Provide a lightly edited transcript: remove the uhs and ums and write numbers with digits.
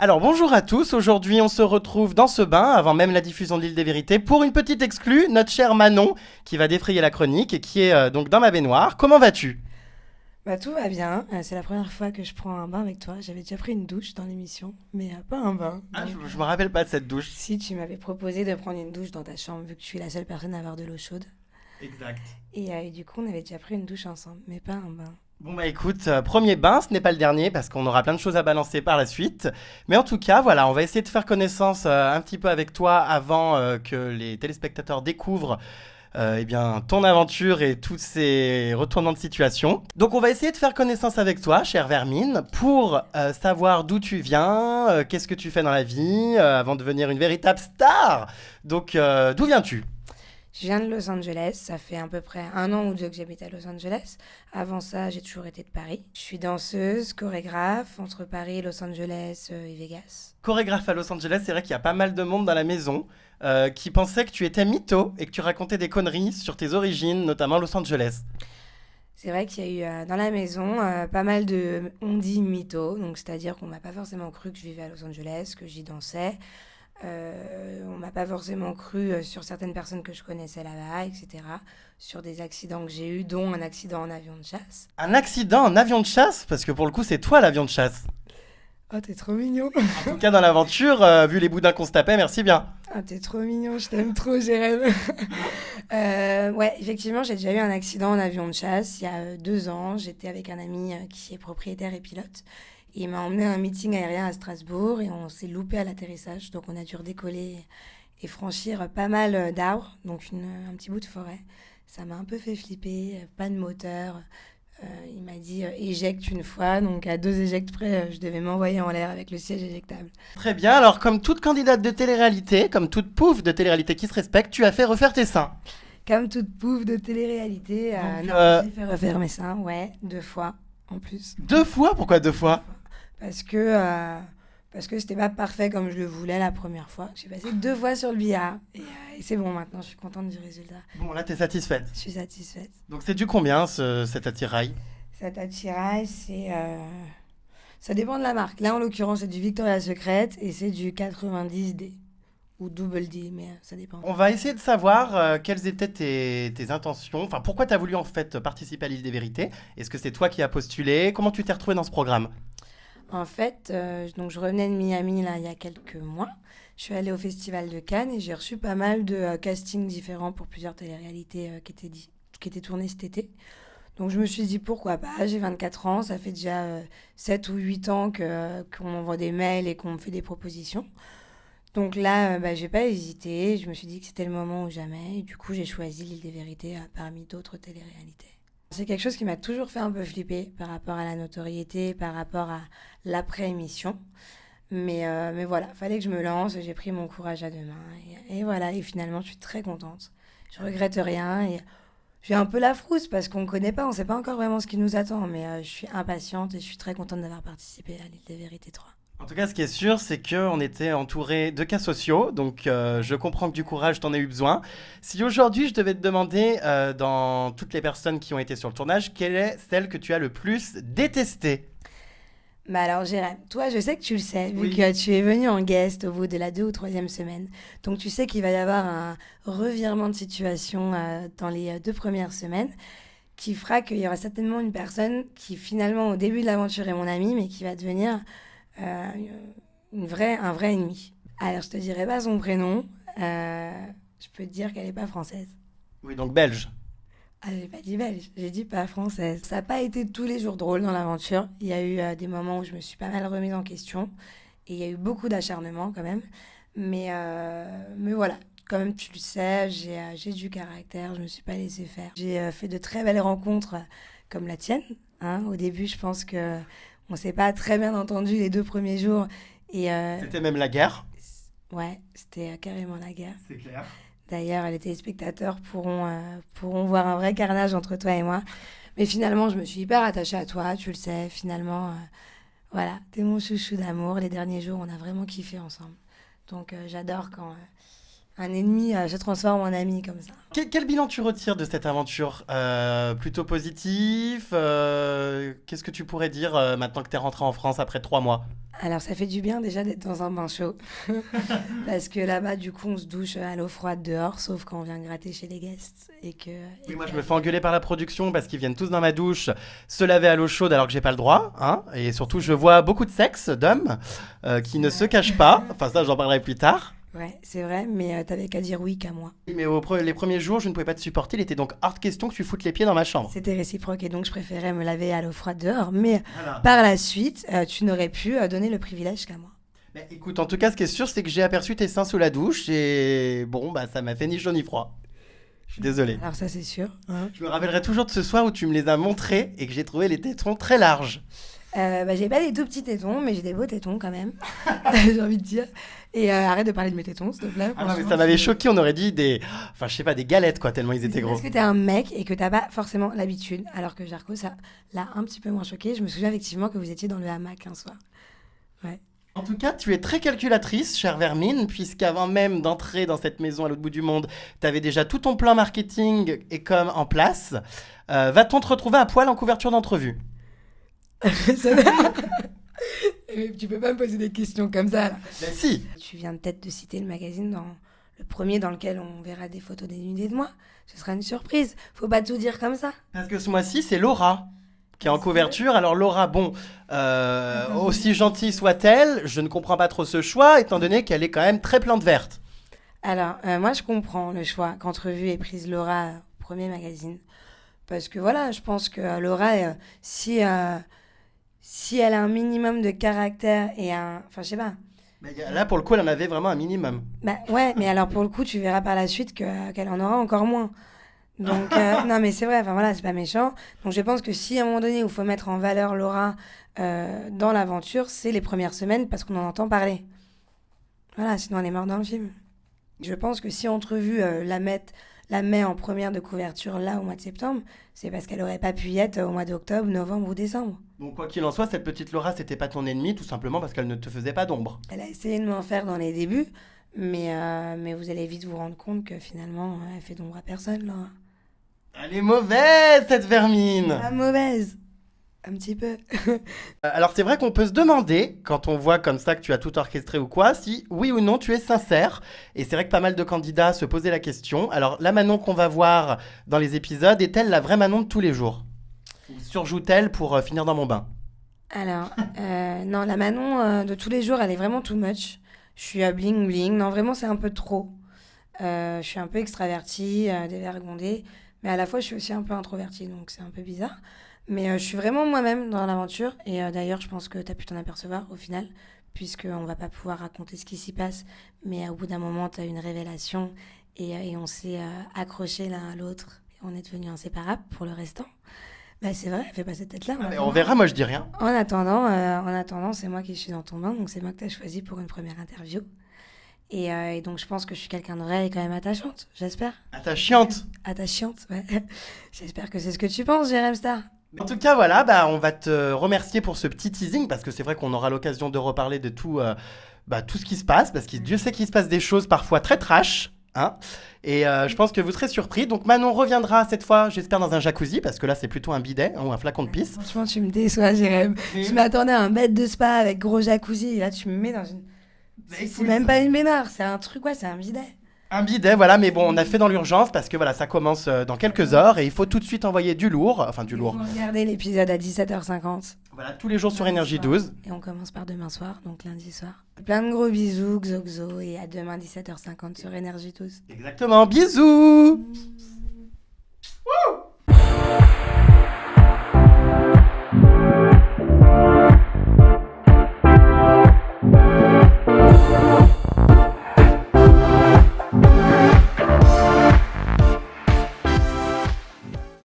Alors bonjour à tous, aujourd'hui on se retrouve dans ce bain, avant même la diffusion de l'île des vérités, pour une petite exclue, notre chère Manon, qui va défrayer la chronique et qui est donc dans ma baignoire. Comment vas-tu? Bah tout va bien. C'est la première fois que je prends un bain avec toi. J'avais déjà pris une douche dans l'émission, mais pas un bain. Ah, Donc, je me rappelle pas de cette douche. si tu m'avais proposé de prendre une douche dans ta chambre, vu que je suis la seule personne à avoir de l'eau chaude. Exact. Et du coup, on avait déjà pris une douche ensemble, mais pas un bain. Bon bah écoute, premier bain, ce n'est pas le dernier parce qu'on aura plein de choses à balancer par la suite. Mais en tout cas, voilà, on va essayer de faire connaissance un petit peu avec toi avant que les téléspectateurs découvrent eh bien, ton aventure et tous ces retournements de situation. Donc on va essayer de faire connaissance avec toi, chère Vermine, pour savoir d'où tu viens, qu'est-ce que tu fais dans la vie, avant de devenir une véritable star. Donc d'où viens-tu? Je viens de Los Angeles. Ça fait à peu près 1 an ou 2 que j'habite à Los Angeles. Avant ça, j'ai toujours été de Paris. Je suis danseuse, chorégraphe entre Paris, Los Angeles et Vegas. Chorégraphe à Los Angeles, c'est vrai qu'il y a pas mal de monde dans la maison qui pensait que tu étais mytho et que tu racontais des conneries sur tes origines, notamment Los Angeles. C'est vrai qu'il y a eu dans la maison pas mal de on dit mythos, donc c'est-à-dire qu'on m'a pas forcément cru que je vivais à Los Angeles, que j'y dansais. On m'a pas forcément cru sur certaines personnes que je connaissais là-bas, etc. Sur des accidents que j'ai eus, dont un accident en avion de chasse. Un accident en avion de chasse, parce que pour le coup c'est toi l'avion de chasse. Oh, t'es trop mignon. En tout cas dans l'aventure, vu les boudins qu'on se tapait, merci bien. Ah, t'es trop mignon, je t'aime trop, Jérém. Ouais, effectivement, j'ai déjà eu un accident en avion de chasse il y a 2 ans. J'étais avec un ami qui est propriétaire et pilote. Il m'a emmené à un meeting aérien à Strasbourg et on s'est loupé à l'atterrissage. Donc on a dû redécoller et franchir pas mal d'arbres, donc un petit bout de forêt. Ça m'a un peu fait flipper, pas de moteur. Il m'a dit éjecte une fois, donc à 2 éjectes près, je devais m'envoyer en l'air avec le siège éjectable. Très bien, alors comme toute candidate de télé-réalité, comme toute pouffe de télé-réalité qui se respecte, tu as fait refaire tes seins. Comme toute pouffe de télé-réalité, Donc, non, j'ai fait refaire mes seins, ouais, 2 fois en plus. 2 fois? Pourquoi 2 fois? Parce que, euh, parce que c'était pas parfait comme je le voulais la première fois. J'ai passé 2 fois sur le billard et c'est bon maintenant, je suis contente du résultat. Bon là t'es satisfaite. Je suis satisfaite. Donc c'est du combien cet attirail? Cet attirail, ça dépend de la marque. Là, en l'occurrence, c'est du Victoria's Secret et c'est du 90D ou double D, mais ça dépend. On va essayer de savoir quelles étaient tes intentions. Enfin, pourquoi tu as voulu en fait participer à l'île des vérités? Est-ce que c'est toi qui as postulé? Comment tu t'es retrouvé dans ce programme? En fait, donc je revenais de Miami là, il y a quelques mois. Je suis allée au Festival de Cannes et j'ai reçu pas mal de castings différents pour plusieurs téléréalités qui étaient tournées cet été. Donc je me suis dit pourquoi pas, j'ai 24 ans, ça fait déjà 7 ou 8 ans qu'on m'envoie des mails et qu'on me fait des propositions. Donc là, bah, j'ai pas hésité, je me suis dit que c'était le moment ou jamais, et du coup j'ai choisi l'île des vérités parmi d'autres téléréalités. C'est quelque chose qui m'a toujours fait un peu flipper par rapport à la notoriété, par rapport à l'après-émission. Mais voilà, fallait que je me lance, j'ai pris mon courage à deux mains. Et voilà, et finalement je suis très contente. Je regrette rien et j'ai un peu la frousse parce qu'on ne connaît pas, on ne sait pas encore vraiment ce qui nous attend. Mais je suis impatiente et je suis très contente d'avoir participé à l'île des vérités 3. En tout cas, ce qui est sûr, c'est qu'on était entouré de cas sociaux, donc je comprends que du courage, t'en aies eu besoin. Si aujourd'hui, je devais te demander, dans toutes les personnes qui ont été sur le tournage, quelle est celle que tu as le plus détestée? Bah alors Jérém, toi je sais que tu le sais, vu Oui. que tu es venu en guest au bout de la 2 ou 3e semaine. Donc tu sais qu'il va y avoir un revirement de situation dans les 2 premières semaines qui fera qu'il y aura certainement une personne qui finalement au début de l'aventure est mon ami mais qui va devenir euh, un vrai ennemi. Alors je te dirai pas son prénom, je peux te dire qu'elle est pas française. Oui, donc belge. Ah, j'ai pas dit belge, j'ai dit pas française. Ça n'a pas été tous les jours drôle dans l'aventure. Il y a eu des moments où je me suis pas mal remise en question. Et il y a eu beaucoup d'acharnement quand même. Mais voilà, comme tu le sais, j'ai du caractère, je me suis pas laissée faire. J'ai fait de très belles rencontres comme la tienne. Hein. Au début, je pense que on s'est pas très bien entendu les 2 premiers jours. Et C'était même la guerre. ouais, c'était carrément la guerre. C'est clair. D'ailleurs, les téléspectateurs pourront voir un vrai carnage entre toi et moi. Mais finalement, je me suis hyper attachée à toi, tu le sais. Finalement, voilà, t'es mon chouchou d'amour. Les derniers jours, on a vraiment kiffé ensemble. Donc, j'adore Un ennemi se transforme en ami comme ça. Quel bilan tu retires de cette aventure? Plutôt positif? Qu'est-ce que tu pourrais dire maintenant que tu es rentré en France après 3 mois? Alors ça fait du bien déjà d'être dans un bain chaud. Parce que là-bas, du coup, on se douche à l'eau froide dehors, sauf quand on vient gratter chez les guests. Oui, moi je me fais engueuler par la production parce qu'ils viennent tous dans ma douche se laver à l'eau chaude alors que j'ai pas le droit, hein. Et surtout, je vois beaucoup de sexe d'hommes qui ne se cachent pas. Enfin, ça, j'en parlerai plus tard. Ouais, c'est vrai, mais t'avais qu'à dire oui qu'à moi. Mais les premiers jours, je ne pouvais pas te supporter. Il était donc hors de question que tu foutes les pieds dans ma chambre. C'était réciproque et donc je préférais me laver à l'eau froide dehors. Mais Voilà. par la suite, tu n'aurais pu donner le privilège qu'à moi. Mais écoute, en tout cas, ce qui est sûr, c'est que j'ai aperçu tes seins sous la douche et bon, bah ça m'a fait ni chaud ni froid. Je suis désolé. Alors ça, c'est sûr. Hein. Je me rappellerai toujours de ce soir où tu me les as montrés et que j'ai trouvé les tétons très larges. J'ai pas des tout petits tétons, mais j'ai des beaux tétons quand même. J'ai envie de dire. Et arrête de parler de mes tétons, s'il te plaît. Ah non, mais franchement, ça m'avait choqué, on aurait dit des. Enfin, je sais pas, des galettes quoi, tellement ils Mais étaient c'est gros. parce que t'es un mec et que t'as pas forcément l'habitude. Alors que Jarko, ça l'a un petit peu moins choqué. Je me souviens effectivement que vous étiez dans le hamac un soir. Ouais. En tout cas, tu es très calculatrice, chère Vermine, puisqu'avant même d'entrer dans cette maison à l'autre bout du monde, t'avais déjà tout ton plan marketing et com en place. Va-t-on te retrouver à poil en couverture d'entrevue? Tu peux pas me poser des questions comme ça, là. Ben si. Tu viens peut-être de citer le magazine dans le premier dans lequel on verra des photos dénudées de moi. Ce sera une surprise. Faut pas tout dire comme ça. Parce que ce mois-ci, c'est Laura qui est en couverture. Alors Laura, bon, aussi gentille soit-elle, je ne comprends pas trop ce choix, étant donné qu'elle est quand même très plante verte. Alors, moi, je comprends le choix qu'Entrevue ait prise Laura au premier magazine. Parce que voilà, je pense que Laura, si elle a un minimum de caractère et un. Enfin, je sais pas. Mais là, pour le coup, elle en avait vraiment un minimum. Bah ouais, mais alors pour le coup, tu verras par la suite qu'elle en aura encore moins. Donc, non, mais c'est vrai, enfin voilà, c'est pas méchant. Donc, je pense que si à un moment donné, il faut mettre en valeur Laura dans l'aventure, c'est les premières semaines parce qu'on en entend parler. Voilà, sinon elle est morte dans le film. Je pense que si Entrevue la met en première de couverture là au mois de septembre, c'est parce qu'elle aurait pas pu y être au mois d'octobre, novembre ou décembre. Bon, quoi qu'il en soit, cette petite Laura, c'était pas ton ennemie, tout simplement parce qu'elle ne te faisait pas d'ombre. Elle a essayé de m'en faire dans les débuts, mais vous allez vite vous rendre compte que finalement, elle fait d'ombre à personne, Laura. Elle est mauvaise, cette vermine. Pas mauvaise. Un petit peu. Alors c'est vrai qu'on peut se demander, quand on voit comme ça que tu as tout orchestré ou quoi, si oui ou non tu es sincère. Et c'est vrai que pas mal de candidats se posaient la question. Alors la Manon qu'on va voir dans les épisodes, est-elle la vraie Manon de tous les jours? Ou surjoue-t-elle pour finir dans mon bain? Alors, non, la Manon de tous les jours, elle est vraiment too much. Je suis bling bling. Non, vraiment, c'est un peu trop. Je suis un peu extravertie, dévergondée. Mais à la fois, je suis aussi un peu introvertie, donc c'est un peu bizarre. Mais je suis vraiment moi-même dans l'aventure. Et d'ailleurs, je pense que tu as pu t'en apercevoir au final, puisqu'on va pas pouvoir raconter ce qui s'y passe. Mais au bout d'un moment, tu as une révélation et on s'est accrochés l'un à l'autre. Et on est devenus inséparables pour le restant. Bah, c'est vrai, fais pas cette tête-là. Ah, mais on verra, moi je dis rien. En attendant, c'est moi qui suis dans ton bain, donc c'est moi que tu as choisi pour une première interview. Et donc, je pense que je suis quelqu'un de vrai et quand même attachante, j'espère. Attachante. Attachante, ouais. J'espère que c'est ce que tu penses, Jérém Star. En tout cas, voilà, bah, on va te remercier pour ce petit teasing, parce que c'est vrai qu'on aura l'occasion de reparler de tout, tout ce qui se passe, parce que Dieu sait qu'il se passe des choses parfois très trash, hein. Et je pense que vous serez surpris. Donc Manon reviendra cette fois, j'espère, dans un jacuzzi, parce que là c'est plutôt un bidet hein, ou un flacon de pisse. Franchement, tu me déçois, Jérém. Je m'attendais à un bed de spa avec gros jacuzzi, et là, tu me mets dans une... C'est même pas une baignoire, c'est un truc, ouais, c'est un bidet. Un bidet, voilà, mais bon, on a fait dans l'urgence parce que voilà, ça commence dans quelques heures et il faut tout de suite envoyer du lourd, enfin du lourd. Regardez l'épisode à 17h50. Voilà, tous les jours sur Énergie 12. Et on commence par demain soir, donc lundi soir. Plein de gros bisous, Xoxo, et à demain 17h50 sur Énergie 12. Exactement, bisous.